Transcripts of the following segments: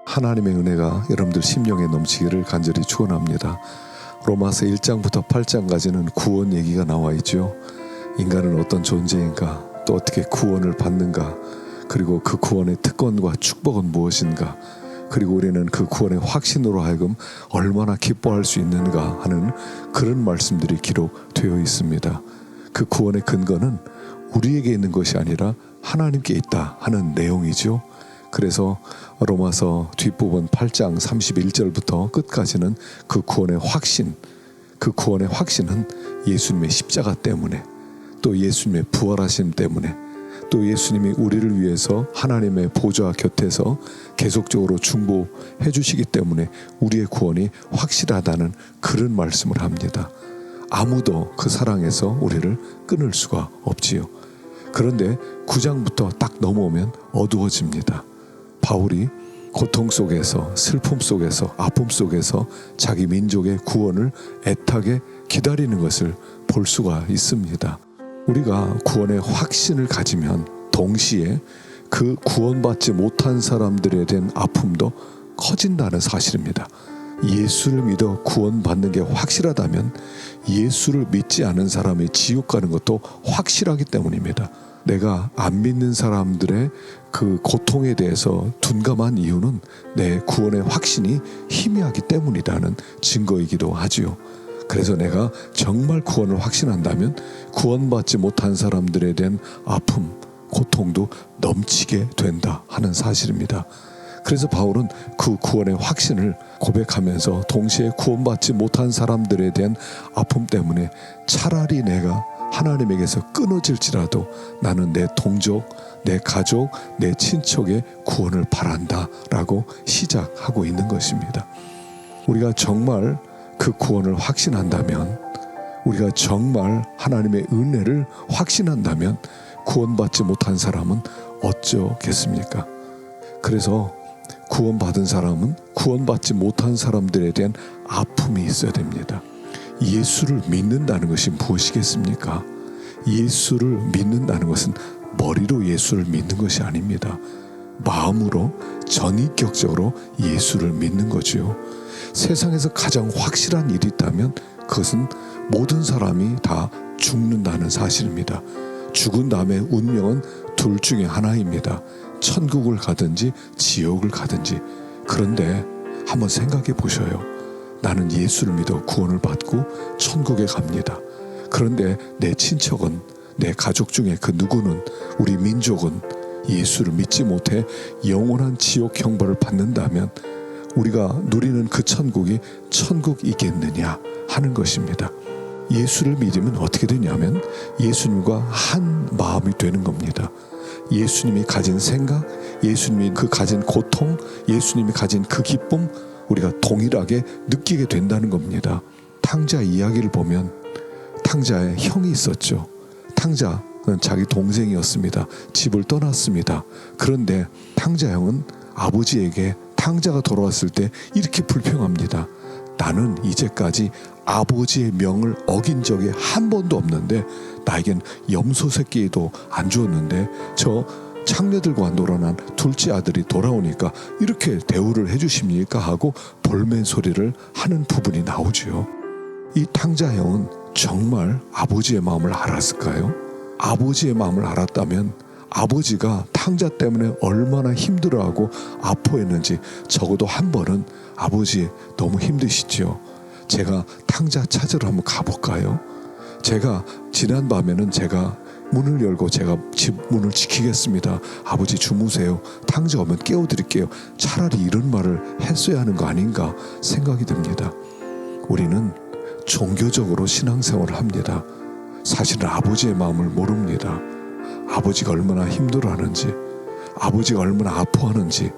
하나님의 은혜가 여러분들 심령에 넘치기를 간절히 축원합니다. 로마서 1장부터 8장까지는 구원 얘기가 나와 있죠. 인간은 어떤 존재인가, 또 어떻게 구원을 받는가, 그리고 그 구원의 특권과 축복은 무엇인가, 그리고 우리는 그 구원의 확신으로 하여금 얼마나 기뻐할 수 있는가 하는 그런 말씀들이 기록되어 있습니다. 그 구원의 근거는 우리에게 있는 것이 아니라 하나님께 있다 하는 내용이죠. 그래서 로마서 뒷부분 8장 31절부터 끝까지는 그 구원의 확신, 그 구원의 확신은 예수님의 십자가 때문에, 또 예수님의 부활하심 때문에, 또 예수님이 우리를 위해서 하나님의 보좌 곁에서 계속적으로 중보해 주시기 때문에 우리의 구원이 확실하다는 그런 말씀을 합니다. 아무도 그 사랑에서 우리를 끊을 수가 없지요. 그런데 9장부터 딱 넘어오면 어두워집니다. 바울이 고통 속에서, 슬픔 속에서, 아픔 속에서 자기 민족의 구원을 애타게 기다리는 것을 볼 수가 있습니다. 우리가 구원의 확신을 가지면 동시에 그 구원받지 못한 사람들에 대한 아픔도 커진다는 사실입니다. 예수를 믿어 구원받는 게 확실하다면 예수를 믿지 않은 사람이 지옥 가는 것도 확실하기 때문입니다. 내가 안 믿는 사람들의 그 고통에 대해서 둔감한 이유는 내 구원의 확신이 희미하기 때문이라는 증거이기도 하지요. 그래서 내가 정말 구원을 확신한다면 구원받지 못한 사람들에 대한 아픔, 고통도 넘치게 된다 하는 사실입니다. 그래서 바울은 그 구원의 확신을 고백하면서 동시에 구원받지 못한 사람들에 대한 아픔 때문에 차라리 내가 하나님에게서 끊어질지라도 나는 내 동족, 내 가족, 내 친척의 구원을 바란다 라고 시작하고 있는 것입니다. 우리가 정말 그 구원을 확신한다면, 우리가 정말 하나님의 은혜를 확신한다면 구원받지 못한 사람은 어쩌겠습니까? 그래서 구원받은 사람은 구원받지 못한 사람들에 대한 아픔이 있어야 됩니다. 예수를 믿는다는 것이 무엇이겠습니까? 예수를 믿는다는 것은 머리로 예수를 믿는 것이 아닙니다. 마음으로 전인격적으로 예수를 믿는 거지요. 세상에서 가장 확실한 일이 있다면 그것은 모든 사람이 다 죽는다는 사실입니다. 죽은 다음에 운명은 둘 중에 하나입니다. 천국을 가든지 지옥을 가든지. 그런데 한번 생각해 보셔요. 나는 예수를 믿어 구원을 받고 천국에 갑니다. 그런데 내 친척은, 내 가족 중에 그 누구는, 우리 민족은 예수를 믿지 못해 영원한 지옥 형벌을 받는다면 우리가 누리는 그 천국이 천국이겠느냐 하는 것입니다. 예수를 믿으면 어떻게 되냐면 예수님과 한 마음이 되는 겁니다. 예수님이 가진 생각, 예수님이 그 가진 고통, 예수님이 가진 그 기쁨, 우리가 동일하게 느끼게 된다는 겁니다. 탕자 이야기를 보면 탕자의 형이 있었죠. 탕자는 자기 동생이었습니다. 집을 떠났습니다. 그런데 탕자 형은 아버지에게 탕자가 돌아왔을 때 이렇게 불평합니다. 나는 이제까지 아버지의 명을 어긴 적이 한 번도 없는데 나에겐 염소 새끼도 안 주었는데 저 창녀들과 놀아난 둘째 아들이 돌아오니까 이렇게 대우를 해주십니까 하고 볼멘 소리를 하는 부분이 나오지요. 이 탕자 형은 정말 아버지의 마음을 알았을까요? 아버지의 마음을 알았다면 아버지가 탕자 때문에 얼마나 힘들어하고 아파했는지 적어도 한 번은 아버지 너무 힘드시죠? 제가 탕자 찾으러 한번 가볼까요? 제가 지난 밤에는 제가 문을 열고 제가 집 문을 지키겠습니다. 아버지 주무세요. 탕자 오면 깨워드릴게요. 차라리 이런 말을 했어야 하는 거 아닌가 생각이 듭니다. 우리는 종교적으로 신앙생활을 합니다. 사실은 아버지의 마음을 모릅니다. 아버지가 얼마나 힘들어하는지, 아버지가 얼마나 아파하는지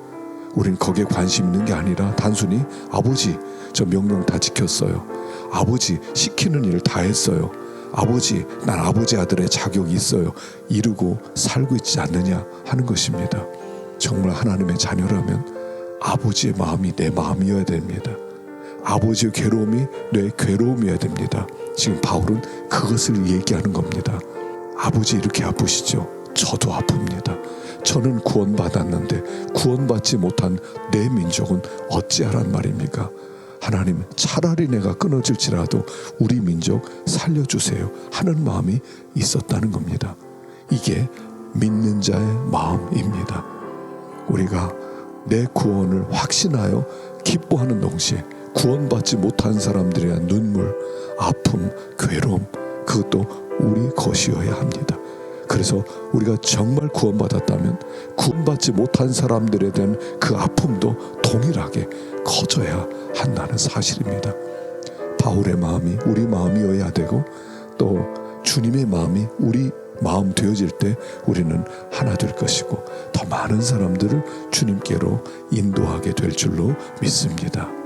우린 거기에 관심 있는 게 아니라 단순히 아버지 저 명령 다 지켰어요. 아버지 시키는 일 다 했어요. 아버지 난 아버지 아들의 자격이 있어요. 이루고 살고 있지 않느냐 하는 것입니다. 정말 하나님의 자녀라면 아버지의 마음이 내 마음이어야 됩니다. 아버지의 괴로움이 내 괴로움이어야 됩니다. 지금 바울은 그것을 얘기하는 겁니다. 아버지 이렇게 아프시죠? 저도 아픕니다. 저는 구원받았는데 구원받지 못한 내 민족은 어찌하란 말입니까? 하나님, 차라리 내가 끊어질지라도 우리 민족 살려주세요 하는 마음이 있었다는 겁니다. 이게 믿는 자의 마음입니다. 우리가 내 구원을 확신하여 기뻐하는 동시에 구원받지 못한 사람들에 대한 눈물, 아픔, 괴로움, 그것도 우리 것이어야 합니다. 그래서 우리가 정말 구원받았다면 구원받지 못한 사람들에 대한 그 아픔도 동일하게 커져야 한다는 사실입니다. 바울의 마음이 우리 마음이어야 되고 또 주님의 마음이 우리 마음 되어질 때 우리는 하나 될 것이고 더 많은 사람들을 주님께로 인도하게 될 줄로 믿습니다.